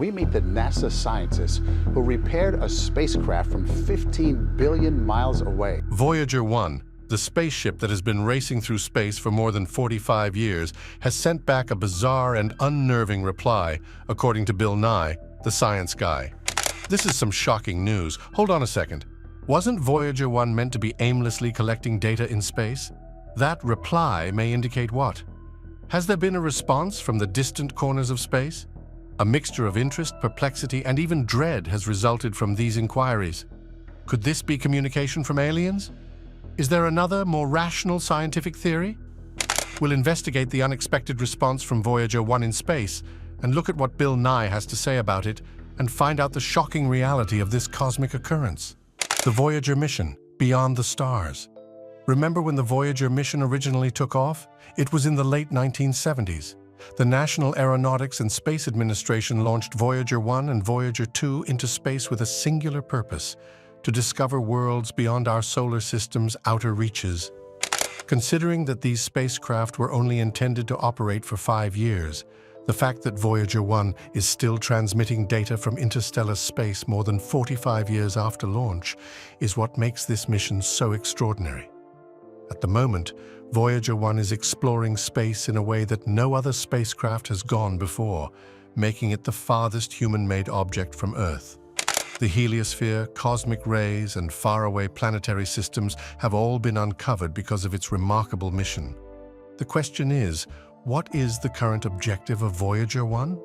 we meet the NASA scientists who repaired a spacecraft from 15 billion miles away. Voyager 1, the spaceship that has been racing through space for more than 45 years, has sent back a bizarre and unnerving reply, according to Bill Nye, the science guy. This is some shocking news. Hold on a second. Wasn't Voyager 1 meant to be aimlessly collecting data in space? That reply may indicate what? Has there been a response from the distant corners of space? A mixture of interest, perplexity, and even dread has resulted from these inquiries. Could this be communication from aliens? Is there another, more rational scientific theory? We'll investigate the unexpected response from Voyager 1 in space and look at what Bill Nye has to say about it and find out the shocking reality of this cosmic occurrence. The Voyager mission, Beyond the Stars. Remember when the Voyager mission originally took off? It was in the late 1970s. The National Aeronautics and Space Administration launched Voyager 1 and Voyager 2 into space with a singular purpose: to discover worlds beyond our solar system's outer reaches. Considering that these spacecraft were only intended to operate for 5 years, the fact that Voyager 1 is still transmitting data from interstellar space more than 45 years after launch is what makes this mission so extraordinary. At the moment, Voyager 1 is exploring space in a way that no other spacecraft has gone before, making it the farthest human-made object from Earth. The heliosphere, cosmic rays, and faraway planetary systems have all been uncovered because of its remarkable mission. The question is, what is the current objective of Voyager 1?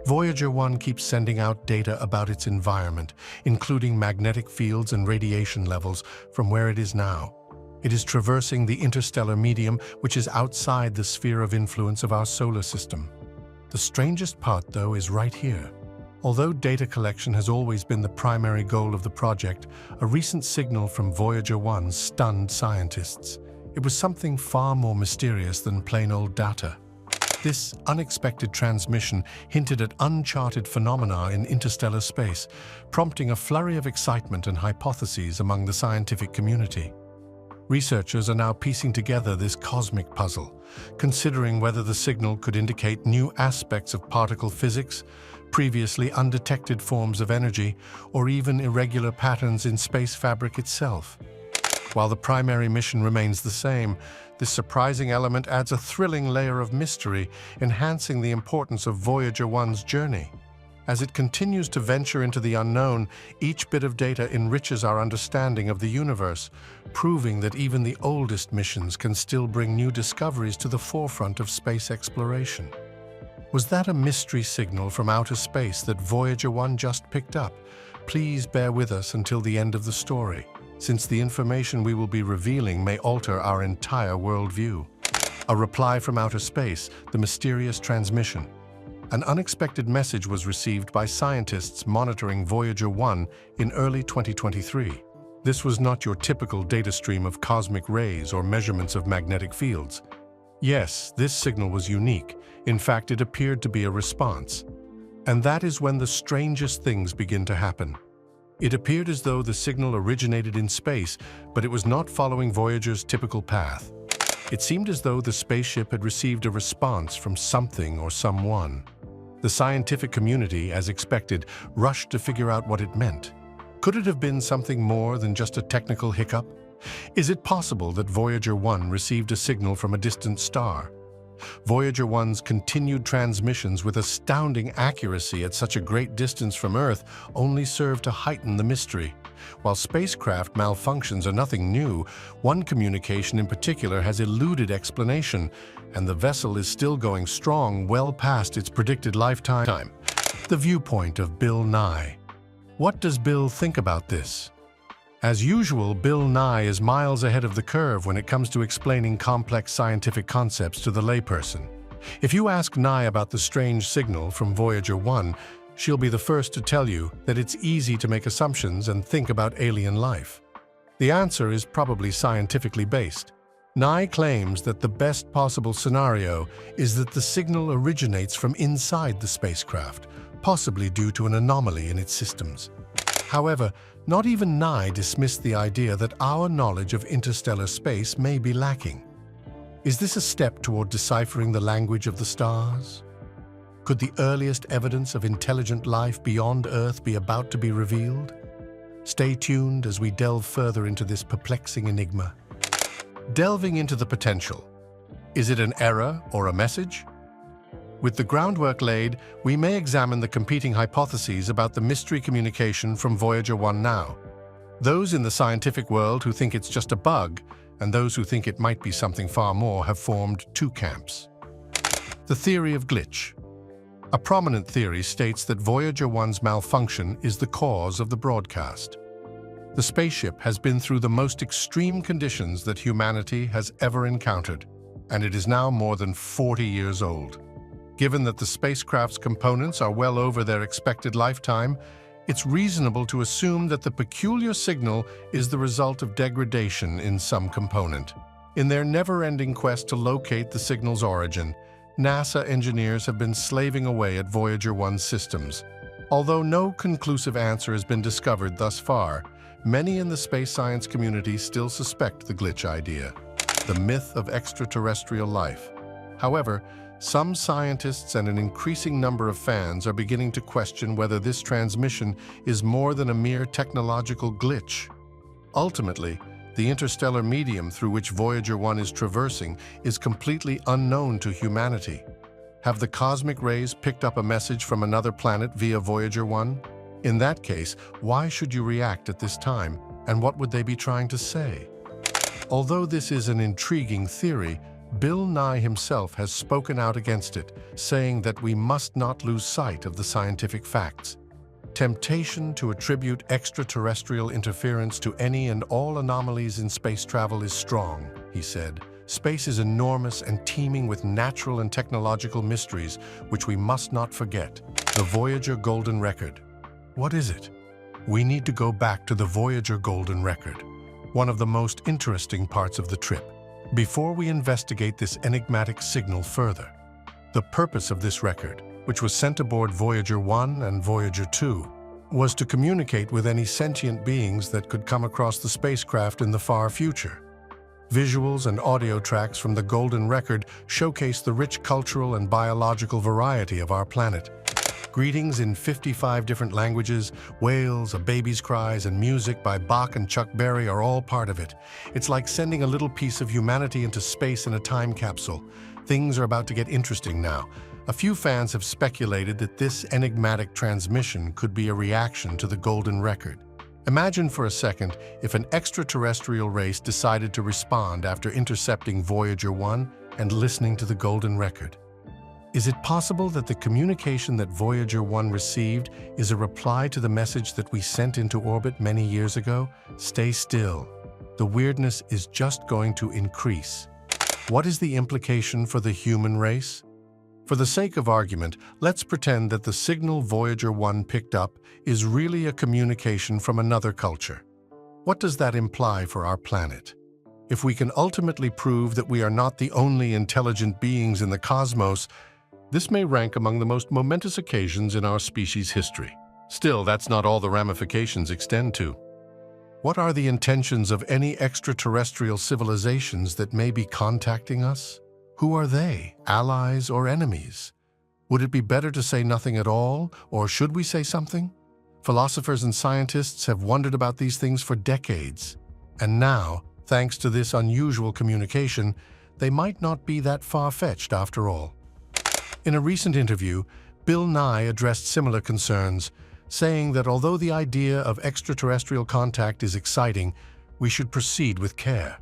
Voyager 1 keeps sending out data about its environment, including magnetic fields and radiation levels from where it is now. It is traversing the interstellar medium, which is outside the sphere of influence of our solar system. The strangest part, though, is right here. Although data collection has always been the primary goal of the project, a recent signal from Voyager 1 stunned scientists. It was something far more mysterious than plain old data. This unexpected transmission hinted at uncharted phenomena in interstellar space, prompting a flurry of excitement and hypotheses among the scientific community. Researchers are now piecing together this cosmic puzzle, considering whether the signal could indicate new aspects of particle physics, previously undetected forms of energy, or even irregular patterns in space fabric itself. While the primary mission remains the same, this surprising element adds a thrilling layer of mystery, enhancing the importance of Voyager 1's journey. As it continues to venture into the unknown, each bit of data enriches our understanding of the universe, proving that even the oldest missions can still bring new discoveries to the forefront of space exploration. Was that a mystery signal from outer space that Voyager 1 just picked up? Please bear with us until the end of the story, since the information we will be revealing may alter our entire worldview. A reply from outer space, the mysterious transmission. An unexpected message was received by scientists monitoring Voyager 1 in early 2023. This was not your typical data stream of cosmic rays or measurements of magnetic fields. Yes, this signal was unique. In fact, it appeared to be a response. And that is when the strangest things begin to happen. It appeared as though the signal originated in space, but it was not following Voyager's typical path. It seemed as though the spaceship had received a response from something or someone. The scientific community, as expected, rushed to figure out what it meant. Could it have been something more than just a technical hiccup? Is it possible that Voyager 1 received a signal from a distant star? Voyager 1's continued transmissions with astounding accuracy at such a great distance from Earth only serve to heighten the mystery. While spacecraft malfunctions are nothing new, one communication in particular has eluded explanation, and the vessel is still going strong well past its predicted lifetime. The viewpoint of Bill Nye. What does Bill think about this? As usual, Bill Nye is miles ahead of the curve when it comes to explaining complex scientific concepts to the layperson. If you ask Nye about the strange signal from Voyager 1, she'll be the first to tell you that it's easy to make assumptions and think about alien life. The answer is probably scientifically based. Nye claims that the best possible scenario is that the signal originates from inside the spacecraft, possibly due to an anomaly in its systems. However, not even Nye dismissed the idea that our knowledge of interstellar space may be lacking. Is this a step toward deciphering the language of the stars? Could the earliest evidence of intelligent life beyond Earth be about to be revealed? Stay tuned as we delve further into this perplexing enigma. Delving into the potential. Is it an error or a message? With the groundwork laid, we may examine the competing hypotheses about the mystery communication from Voyager 1 now. Those in the scientific world who think it's just a bug, and those who think it might be something far more, have formed two camps. The theory of glitch. A prominent theory states that Voyager 1's malfunction is the cause of the broadcast. The spaceship has been through the most extreme conditions that humanity has ever encountered, and it is now more than 40 years old. Given that the spacecraft's components are well over their expected lifetime, it's reasonable to assume that the peculiar signal is the result of degradation in some component. In their never-ending quest to locate the signal's origin, NASA engineers have been slaving away at Voyager 1's systems. Although no conclusive answer has been discovered thus far, many in the space science community still suspect the glitch idea, the myth of extraterrestrial life. However, some scientists and an increasing number of fans are beginning to question whether this transmission is more than a mere technological glitch. Ultimately, the interstellar medium through which Voyager 1 is traversing is completely unknown to humanity. Have the cosmic rays picked up a message from another planet via Voyager 1? In that case, why should you react at this time, and what would they be trying to say? Although this is an intriguing theory, Bill Nye himself has spoken out against it, saying that we must not lose sight of the scientific facts. Temptation to attribute extraterrestrial interference to any and all anomalies in space travel is strong, he said. Space is enormous and teeming with natural and technological mysteries, which we must not forget. The Voyager Golden Record. What is it? We need to go back to the Voyager Golden Record, one of the most interesting parts of the trip. Before we investigate this enigmatic signal further, the purpose of this record, which was sent aboard Voyager 1 and Voyager 2, was to communicate with any sentient beings that could come across the spacecraft in the far future. Visuals and audio tracks from the Golden Record showcase the rich cultural and biological variety of our planet. Greetings in 55 different languages, wails, a baby's cries, and music by Bach and Chuck Berry are all part of it. It's like sending a little piece of humanity into space in a time capsule. Things are about to get interesting now. A few fans have speculated that this enigmatic transmission could be a reaction to the Golden Record. Imagine for a second if an extraterrestrial race decided to respond after intercepting Voyager 1 and listening to the Golden Record. Is it possible that the communication that Voyager 1 received is a reply to the message that we sent into orbit many years ago? Stay still. The weirdness is just going to increase. What is the implication for the human race? For the sake of argument, let's pretend that the signal Voyager 1 picked up is really a communication from another culture. What does that imply for our planet? If we can ultimately prove that we are not the only intelligent beings in the cosmos, this may rank among the most momentous occasions in our species' history. Still, that's not all the ramifications extend to. What are the intentions of any extraterrestrial civilizations that may be contacting us? Who are they, allies or enemies? Would it be better to say nothing at all, or should we say something? Philosophers and scientists have wondered about these things for decades. And now, thanks to this unusual communication, they might not be that far-fetched after all. In a recent interview, Bill Nye addressed similar concerns, saying that although the idea of extraterrestrial contact is exciting, we should proceed with care.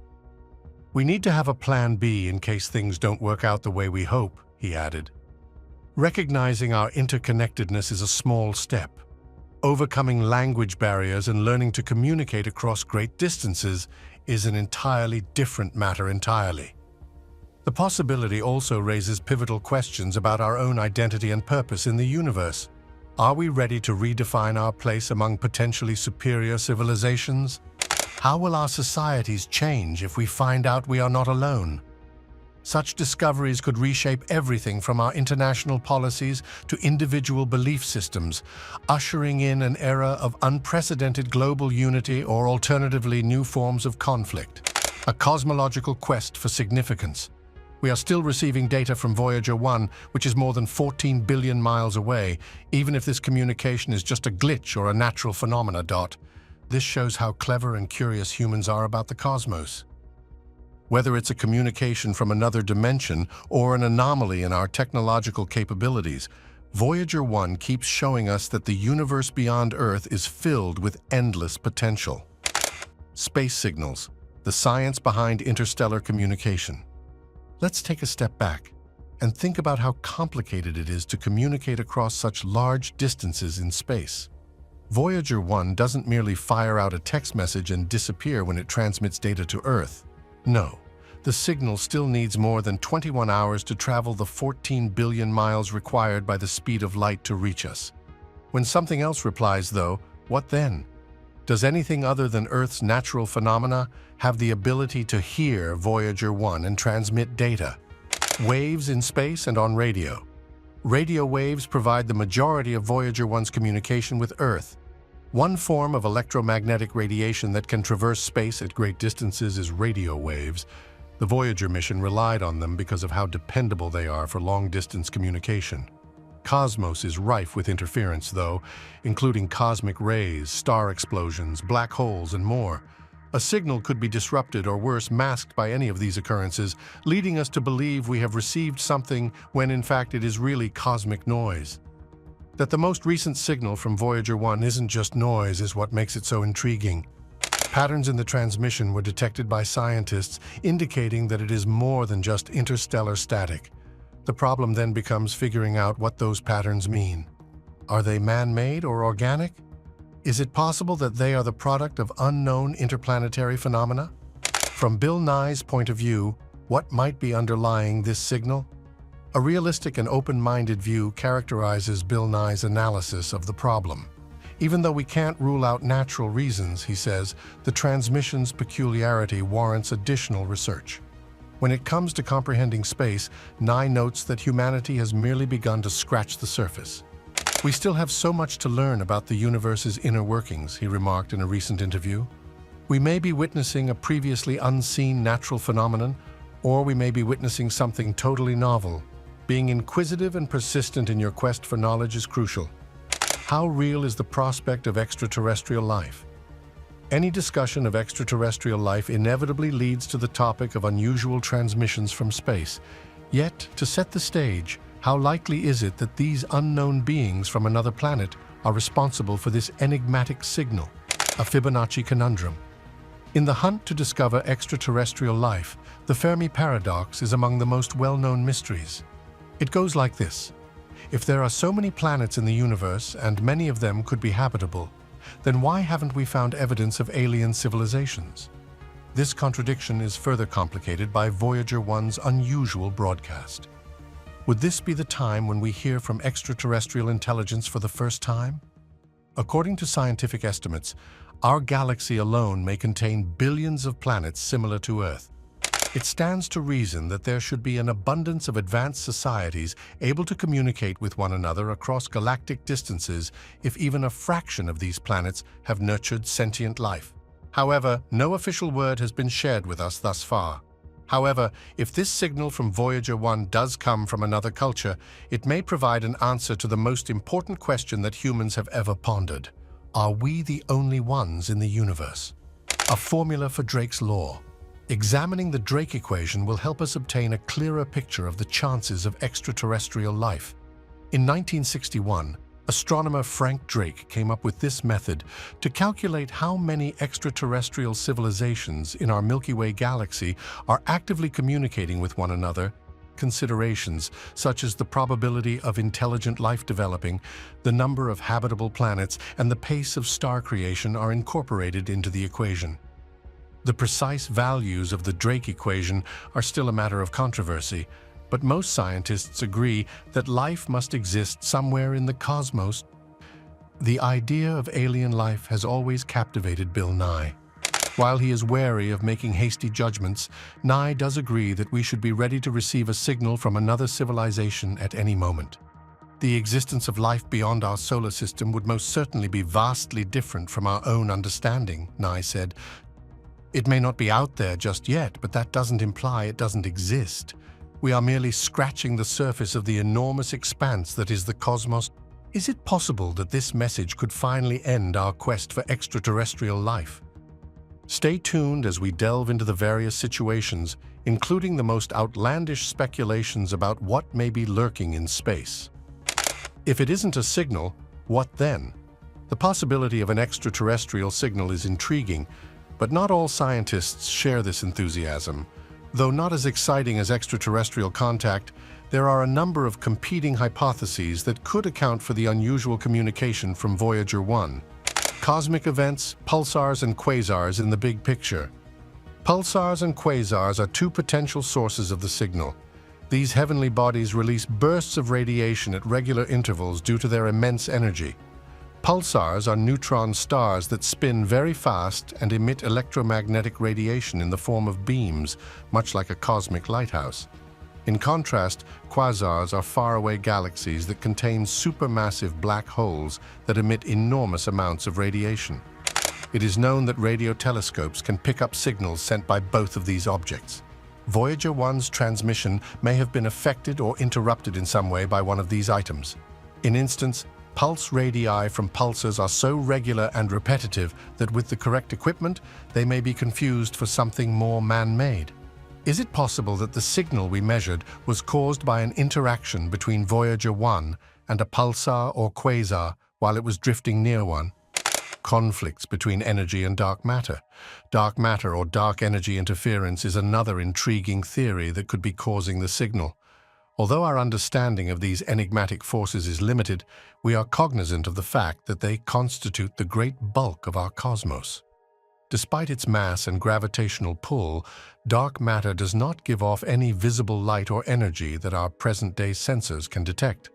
We need to have a plan B in case things don't work out the way we hope, he added. Recognizing our interconnectedness is a small step. Overcoming language barriers and learning to communicate across great distances is an entirely different matter entirely. The possibility also raises pivotal questions about our own identity and purpose in the universe. Are we ready to redefine our place among potentially superior civilizations? How will our societies change if we find out we are not alone? Such discoveries could reshape everything from our international policies to individual belief systems, ushering in an era of unprecedented global unity or alternatively new forms of conflict. A cosmological quest for significance. We are still receiving data from Voyager 1, which is more than 14 billion miles away, even if this communication is just a glitch or a natural phenomena. This shows how clever and curious humans are about the cosmos. Whether it's a communication from another dimension or an anomaly in our technological capabilities, Voyager 1 keeps showing us that the universe beyond Earth is filled with endless potential. Space signals, the science behind interstellar communication. Let's take a step back and think about how complicated it is to communicate across such large distances in space. Voyager 1 doesn't merely fire out a text message and disappear when it transmits data to Earth. No, the signal still needs more than 21 hours to travel the 14 billion miles required by the speed of light to reach us. When something else replies, though, what then? Does anything other than Earth's natural phenomena have the ability to hear Voyager 1 and transmit data? Waves in space and on radio. Radio waves provide the majority of Voyager 1's communication with Earth. One form of electromagnetic radiation that can traverse space at great distances is radio waves. The Voyager mission relied on them because of how dependable they are for long-distance communication. Cosmos is rife with interference, though, including cosmic rays, star explosions, black holes, and more. A signal could be disrupted or worse, masked by any of these occurrences, leading us to believe we have received something when in fact it is really cosmic noise. That the most recent signal from Voyager 1 isn't just noise is what makes it so intriguing. Patterns in the transmission were detected by scientists, indicating that it is more than just interstellar static. The problem then becomes figuring out what those patterns mean. Are they man-made or organic? Is it possible that they are the product of unknown interplanetary phenomena? From Bill Nye's point of view, what might be underlying this signal? A realistic and open-minded view characterizes Bill Nye's analysis of the problem. Even though we can't rule out natural reasons, he says, the transmission's peculiarity warrants additional research. When it comes to comprehending space, Nye notes that humanity has merely begun to scratch the surface. We still have so much to learn about the universe's inner workings, he remarked in a recent interview. We may be witnessing a previously unseen natural phenomenon, or we may be witnessing something totally novel. Being inquisitive and persistent in your quest for knowledge is crucial. How real is the prospect of extraterrestrial life? Any discussion of extraterrestrial life inevitably leads to the topic of unusual transmissions from space. Yet, to set the stage, how likely is it that these unknown beings from another planet are responsible for this enigmatic signal? A Fibonacci conundrum. In the hunt to discover extraterrestrial life, the Fermi paradox is among the most well-known mysteries. It goes like this. If there are so many planets in the universe, and many of them could be habitable, then why haven't we found evidence of alien civilizations? This contradiction is further complicated by Voyager 1's unusual broadcast. Would this be the time when we hear from extraterrestrial intelligence for the first time? According to scientific estimates, our galaxy alone may contain billions of planets similar to Earth. It stands to reason that there should be an abundance of advanced societies able to communicate with one another across galactic distances if even a fraction of these planets have nurtured sentient life. However, no official word has been shared with us thus far. However, if this signal from Voyager 1 does come from another culture, it may provide an answer to the most important question that humans have ever pondered. Are we the only ones in the universe? A formula for Drake's law. Examining the Drake equation will help us obtain a clearer picture of the chances of extraterrestrial life. In 1961, astronomer Frank Drake came up with this method to calculate how many extraterrestrial civilizations in our Milky Way galaxy are actively communicating with one another. Considerations such as the probability of intelligent life developing, the number of habitable planets, and the pace of star creation are incorporated into the equation. The precise values of the Drake equation are still a matter of controversy, but most scientists agree that life must exist somewhere in the cosmos. The idea of alien life has always captivated Bill Nye. While he is wary of making hasty judgments, Nye does agree that we should be ready to receive a signal from another civilization at any moment. The existence of life beyond our solar system would most certainly be vastly different from our own understanding, Nye said. It may not be out there just yet, but that doesn't imply it doesn't exist. we are merely scratching the surface of the enormous expanse that is the cosmos. Is it possible that this message could finally end our quest for extraterrestrial life? Stay tuned as we delve into the various situations, including the most outlandish speculations about what may be lurking in space. If it isn't a signal, what then? The possibility of an extraterrestrial signal is intriguing, but not all scientists share this enthusiasm. Though not as exciting as extraterrestrial contact, there are a number of competing hypotheses that could account for the unusual communication from Voyager 1. Cosmic events, pulsars and quasars in the big picture. Pulsars and quasars are two potential sources of the signal. These heavenly bodies release bursts of radiation at regular intervals due to their immense energy. Pulsars are neutron stars that spin very fast and emit electromagnetic radiation in the form of beams, much like a cosmic lighthouse. In contrast, quasars are faraway galaxies that contain supermassive black holes that emit enormous amounts of radiation. It is known that radio telescopes can pick up signals sent by both of these objects. Voyager 1's transmission may have been affected or interrupted in some way by one of these items. In instance, pulse radii from pulsars are so regular and repetitive that with the correct equipment, they may be confused for something more man-made. Is it possible that the signal we measured was caused by an interaction between Voyager 1 and a pulsar or quasar while it was drifting near one? Conflicts between energy and dark matter. Dark matter or dark energy interference is another intriguing theory that could be causing the signal. Although our understanding of these enigmatic forces is limited, we are cognizant of the fact that they constitute the great bulk of our cosmos. Despite its mass and gravitational pull, dark matter does not give off any visible light or energy that our present-day sensors can detect.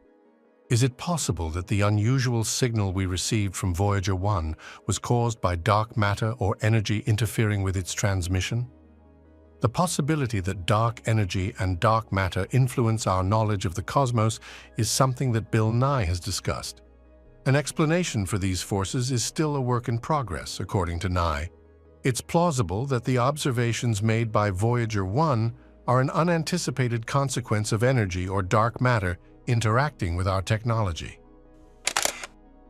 Is it possible that the unusual signal we received from Voyager 1 was caused by dark matter or energy interfering with its transmission? The possibility that dark energy and dark matter influence our knowledge of the cosmos is something that Bill Nye has discussed. An explanation for these forces is still a work in progress, according to Nye. It's plausible that the observations made by Voyager 1 are an unanticipated consequence of energy or dark matter interacting with our technology.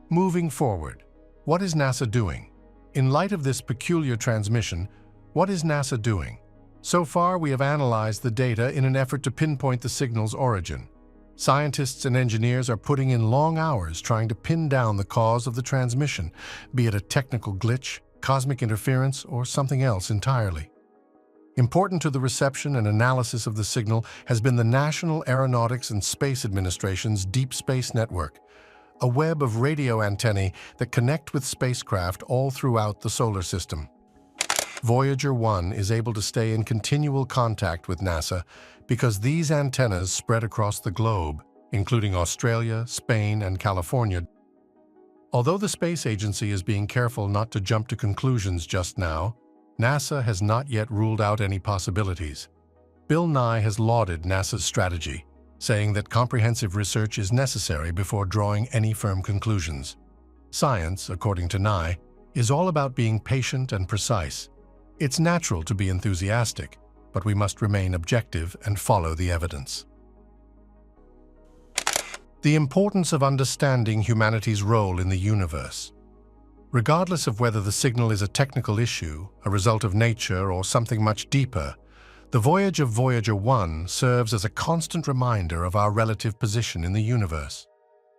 Moving forward, what is NASA doing? In light of this peculiar transmission, what is NASA doing? So far, we have analyzed the data in an effort to pinpoint the signal's origin. Scientists and engineers are putting in long hours trying to pin down the cause of the transmission, be it a technical glitch, cosmic interference, or something else entirely. Important to the reception and analysis of the signal has been the National Aeronautics and Space Administration's Deep Space Network, a web of radio antennae that connect with spacecraft all throughout the solar system. Voyager 1 is able to stay in continual contact with NASA because these antennas spread across the globe, including Australia, Spain, and California. Although the space agency is being careful not to jump to conclusions just now, NASA has not yet ruled out any possibilities. Bill Nye has lauded NASA's strategy, saying that comprehensive research is necessary before drawing any firm conclusions. Science, according to Nye, is all about being patient and precise. It's natural to be enthusiastic, but we must remain objective and follow the evidence. The importance of understanding humanity's role in the universe. Regardless of whether the signal is a technical issue, a result of nature, or something much deeper, the voyage of Voyager 1 serves as a constant reminder of our relative position in the universe.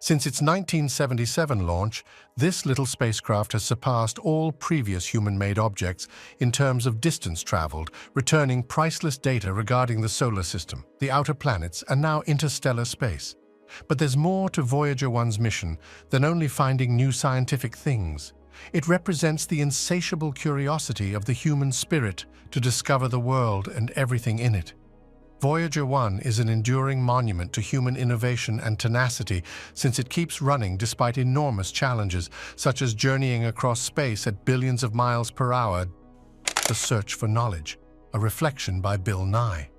Since its 1977 launch, this little spacecraft has surpassed all previous human-made objects in terms of distance traveled, returning priceless data regarding the solar system, the outer planets, and now interstellar space. But there's more to Voyager 1's mission than only finding new scientific things. It represents the insatiable curiosity of the human spirit to discover the world and everything in it. Voyager 1 is an enduring monument to human innovation and tenacity since it keeps running despite enormous challenges, such as journeying across space at billions of miles per hour. The Search for Knowledge, a reflection by Bill Nye.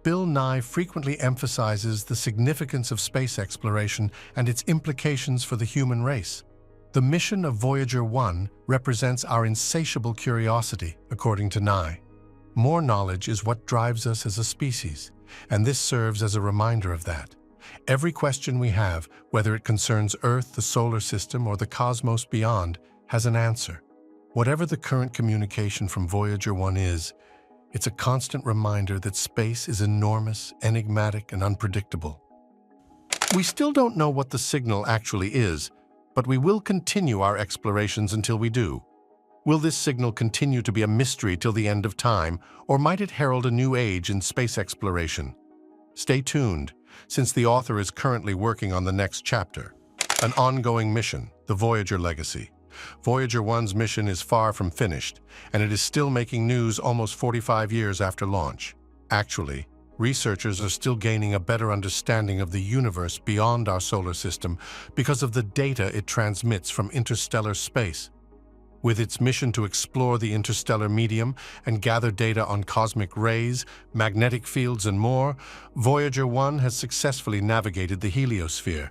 Bill Nye frequently emphasizes the significance of space exploration and its implications for the human race. The mission of Voyager 1 represents our insatiable curiosity, according to Nye. More knowledge is what drives us as a species, and this serves as a reminder of that. Every question we have, whether it concerns Earth, the solar system, or the cosmos beyond, has an answer. Whatever the current communication from Voyager 1 is, it's a constant reminder that space is enormous, enigmatic, and unpredictable. We still don't know what the signal actually is, but we will continue our explorations until we do. Will this signal continue to be a mystery till the end of time, or might it herald a new age in space exploration? Stay tuned, since the author is currently working on the next chapter. An ongoing mission, the Voyager legacy. Voyager 1's mission is far from finished, and it is still making news almost 45 years after launch. Actually, researchers are still gaining a better understanding of the universe beyond our solar system because of the data it transmits from interstellar space. With its mission to explore the interstellar medium and gather data on cosmic rays, magnetic fields, and more, Voyager 1 has successfully navigated the heliosphere,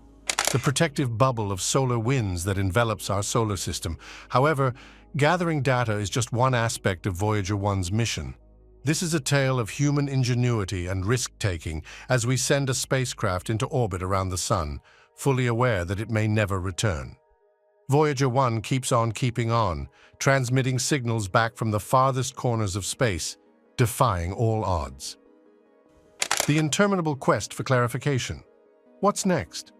the protective bubble of solar winds that envelops our solar system. However, gathering data is just one aspect of Voyager 1's mission. This is a tale of human ingenuity and risk-taking as we send a spacecraft into orbit around the Sun, fully aware that it may never return. Voyager 1 keeps on keeping on, transmitting signals back from the farthest corners of space, defying all odds. The interminable quest for clarification. What's next?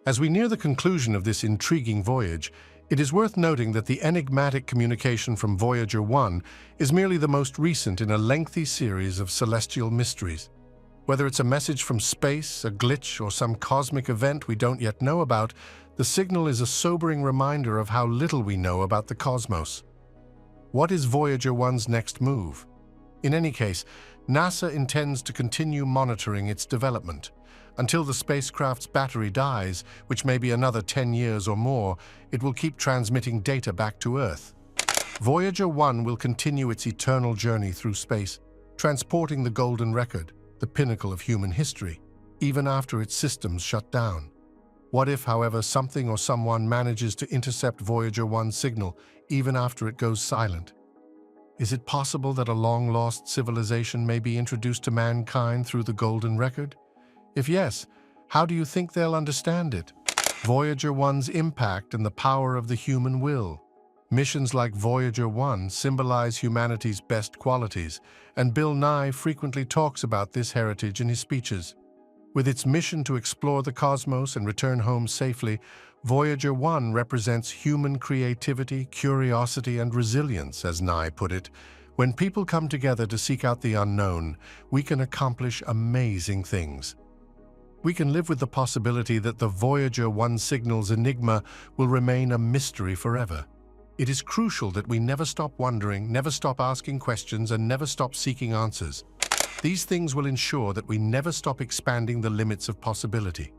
As we near the conclusion of this intriguing voyage, it is worth noting that the enigmatic communication from Voyager 1 is merely the most recent in a lengthy series of celestial mysteries. Whether it's a message from space, a glitch, or some cosmic event we don't yet know about, the signal is a sobering reminder of how little we know about the cosmos. What is Voyager 1's next move? In any case, NASA intends to continue monitoring its development. Until the spacecraft's battery dies, which may be another 10 years or more, it will keep transmitting data back to Earth. Voyager 1 will continue its eternal journey through space, transporting the golden record, the pinnacle of human history, even after its systems shut down. What if, however, something or someone manages to intercept Voyager 1's signal even after it goes silent? Is it possible that a long-lost civilization may be introduced to mankind through the golden record? If yes, how do you think they'll understand it? Voyager 1's impact and the power of the human will. Missions like Voyager 1 symbolize humanity's best qualities, and Bill Nye frequently talks about this heritage in his speeches. With its mission to explore the cosmos and return home safely, Voyager 1 represents human creativity, curiosity, and resilience, as Nye put it. When people come together to seek out the unknown, we can accomplish amazing things. We can live with the possibility that the Voyager 1 signal's enigma will remain a mystery forever. It is crucial that we never stop wondering, never stop asking questions, and never stop seeking answers. These things will ensure that we never stop expanding the limits of possibility.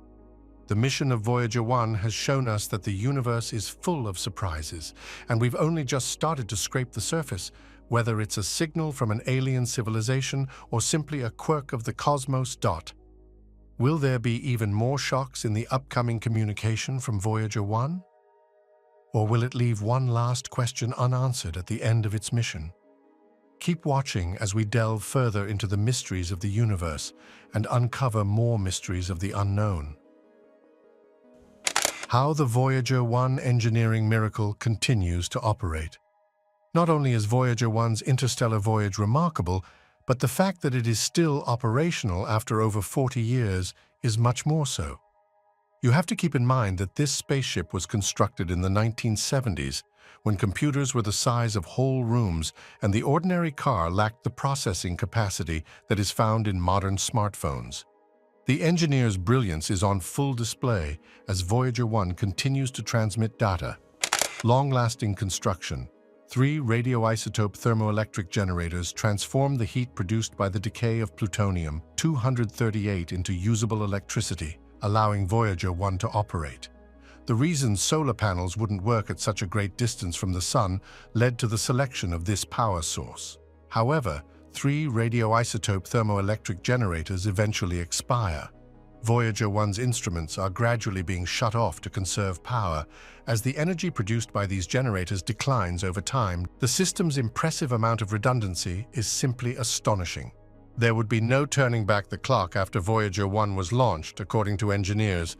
The mission of Voyager 1 has shown us that the universe is full of surprises, and we've only just started to scrape the surface, whether it's a signal from an alien civilization or simply a quirk of the cosmos. Will there be even more shocks in the upcoming communication from Voyager 1? Or will it leave one last question unanswered at the end of its mission? Keep watching as we delve further into the mysteries of the universe and uncover more mysteries of the unknown. How the Voyager 1 engineering miracle continues to operate. Not only is Voyager 1's interstellar voyage remarkable, but the fact that it is still operational after over 40 years is much more so. You have to keep in mind that this spaceship was constructed in the 1970s, when computers were the size of whole rooms and the ordinary car lacked the processing capacity that is found in modern smartphones. The engineer's brilliance is on full display as Voyager 1 continues to transmit data. Long-lasting construction. 3 radioisotope thermoelectric generators transform the heat produced by the decay of plutonium-238 into usable electricity, allowing Voyager 1 to operate. The reason solar panels wouldn't work at such a great distance from the Sun led to the selection of this power source. However, 3 radioisotope thermoelectric generators eventually expire. Voyager 1's instruments are gradually being shut off to conserve power. As the energy produced by these generators declines over time, the system's impressive amount of redundancy is simply astonishing. There would be no turning back the clock after Voyager 1 was launched, according to engineers.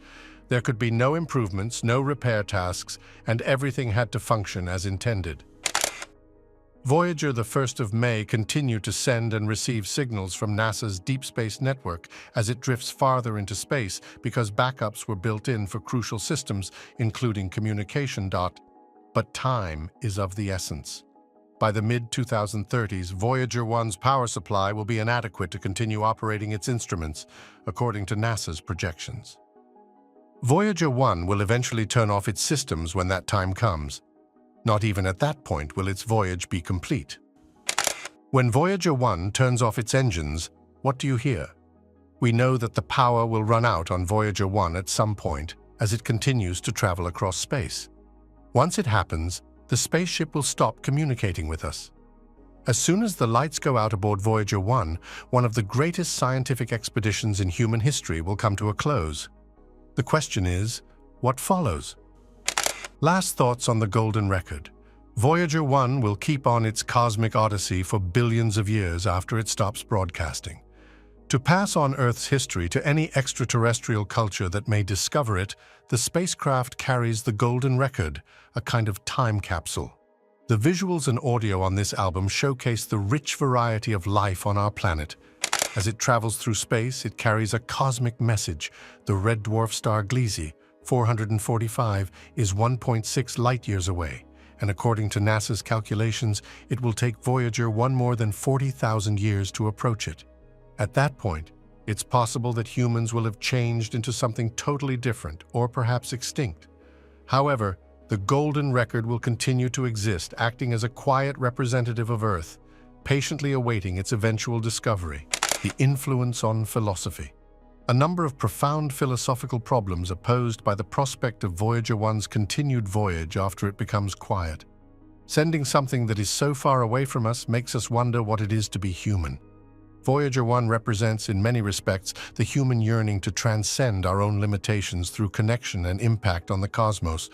There could be no improvements, no repair tasks, and everything had to function as intended. Voyager, the 1st of May, continued to send and receive signals from NASA's Deep Space Network as it drifts farther into space because backups were built in for crucial systems, including communication. But time is of the essence. By the mid-2030s, Voyager 1's power supply will be inadequate to continue operating its instruments, according to NASA's projections. Voyager 1 will eventually turn off its systems when that time comes. Not even at that point will its voyage be complete. When Voyager 1 turns off its engines, what do you hear? We know that the power will run out on Voyager 1 at some point as it continues to travel across space. Once it happens, the spaceship will stop communicating with us. As soon as the lights go out aboard Voyager 1, one of the greatest scientific expeditions in human history will come to a close. The question is, what follows? Last thoughts on the Golden Record. Voyager 1 will keep on its cosmic odyssey for billions of years after it stops broadcasting. To pass on Earth's history to any extraterrestrial culture that may discover it, the spacecraft carries the Golden Record, a kind of time capsule. The visuals and audio on this album showcase the rich variety of life on our planet. As it travels through space, it carries a cosmic message. The red dwarf star Gliese, 445, is 1.6 light-years away, and according to NASA's calculations, it will take Voyager 1 more than 40,000 years to approach it. At that point, it's possible that humans will have changed into something totally different or perhaps extinct. However, the Golden Record will continue to exist, acting as a quiet representative of Earth, patiently awaiting its eventual discovery. The influence on philosophy. A number of profound philosophical problems are posed by the prospect of Voyager 1's continued voyage after it becomes quiet. Sending something that is so far away from us makes us wonder what it is to be human. Voyager 1 represents, in many respects, the human yearning to transcend our own limitations through connection and impact on the cosmos.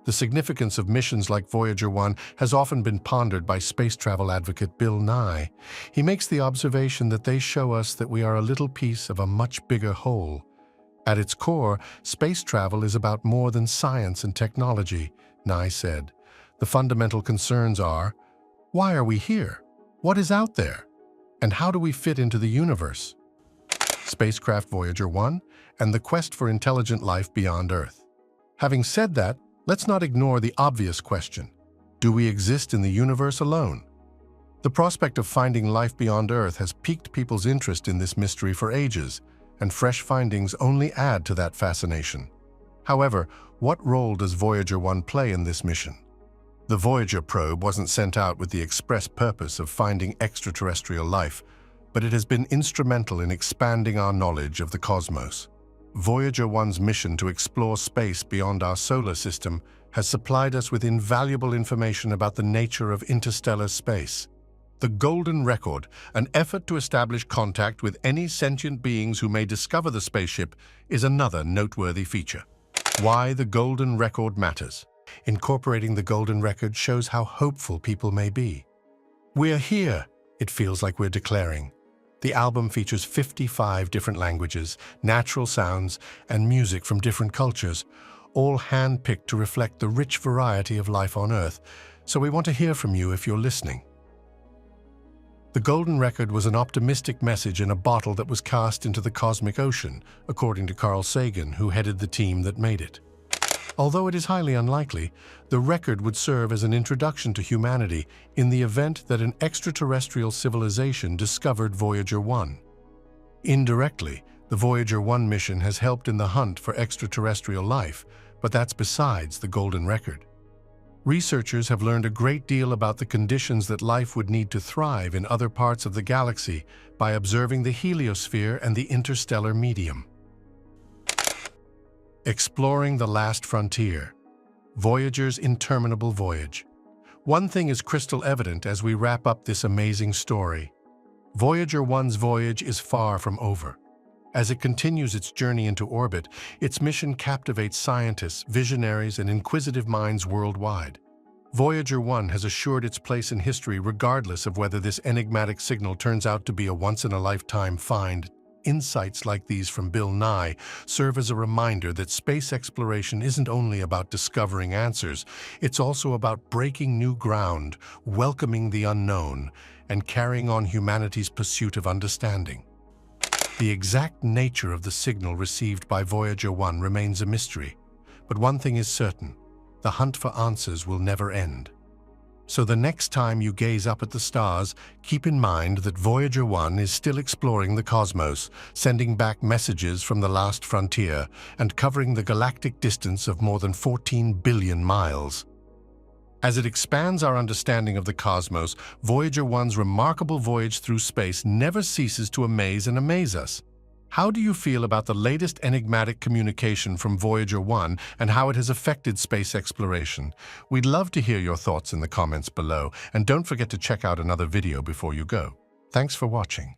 The significance of missions like Voyager 1 has often been pondered by space travel advocate Bill Nye. He makes the observation that they show us that we are a little piece of a much bigger whole. At its core, space travel is about more than science and technology, Nye said. The fundamental concerns are, why are we here? What is out there? And how do we fit into the universe? Spacecraft Voyager 1 and the quest for intelligent life beyond Earth. Having said that, let's not ignore the obvious question. Do we exist in the universe alone? The prospect of finding life beyond Earth has piqued people's interest in this mystery for ages, and fresh findings only add to that fascination. However, what role does Voyager 1 play in this mission? The Voyager probe wasn't sent out with the express purpose of finding extraterrestrial life, but it has been instrumental in expanding our knowledge of the cosmos. Voyager 1's mission to explore space beyond our solar system has supplied us with invaluable information about the nature of interstellar space. The Golden Record, an effort to establish contact with any sentient beings who may discover the spaceship, is another noteworthy feature. Why the Golden Record matters. Incorporating the Golden Record shows how hopeful people may be. We're here, it feels like we're declaring. The album features 55 different languages, natural sounds, and music from different cultures, all hand-picked to reflect the rich variety of life on Earth, so we want to hear from you if you're listening. The Golden Record was an optimistic message in a bottle that was cast into the cosmic ocean, according to Carl Sagan, who headed the team that made it. Although it is highly unlikely, the record would serve as an introduction to humanity in the event that an extraterrestrial civilization discovered Voyager 1. Indirectly, the Voyager 1 mission has helped in the hunt for extraterrestrial life, but that's besides the Golden Record. Researchers have learned a great deal about the conditions that life would need to thrive in other parts of the galaxy by observing the heliosphere and the interstellar medium. Exploring the last frontier. Voyager's interminable voyage. One thing is crystal evident as we wrap up this amazing story. Voyager 1's voyage is far from over. As it continues its journey into orbit, its mission captivates scientists, visionaries, and inquisitive minds worldwide. Voyager 1 has assured its place in history regardless of whether this enigmatic signal turns out to be a once-in-a-lifetime find. Insights like these from Bill Nye serve as a reminder that space exploration isn't only about discovering answers, it's also about breaking new ground, welcoming the unknown, and carrying on humanity's pursuit of understanding. The exact nature of the signal received by Voyager 1 remains a mystery, but one thing is certain: the hunt for answers will never end. So the next time you gaze up at the stars, keep in mind that Voyager 1 is still exploring the cosmos, sending back messages from the last frontier, and covering the galactic distance of more than 14 billion miles. As it expands our understanding of the cosmos, Voyager 1's remarkable voyage through space never ceases to amaze and amaze us. How do you feel about the latest enigmatic communication from Voyager 1 and how it has affected space exploration? We'd love to hear your thoughts in the comments below, and don't forget to check out another video before you go. Thanks for watching.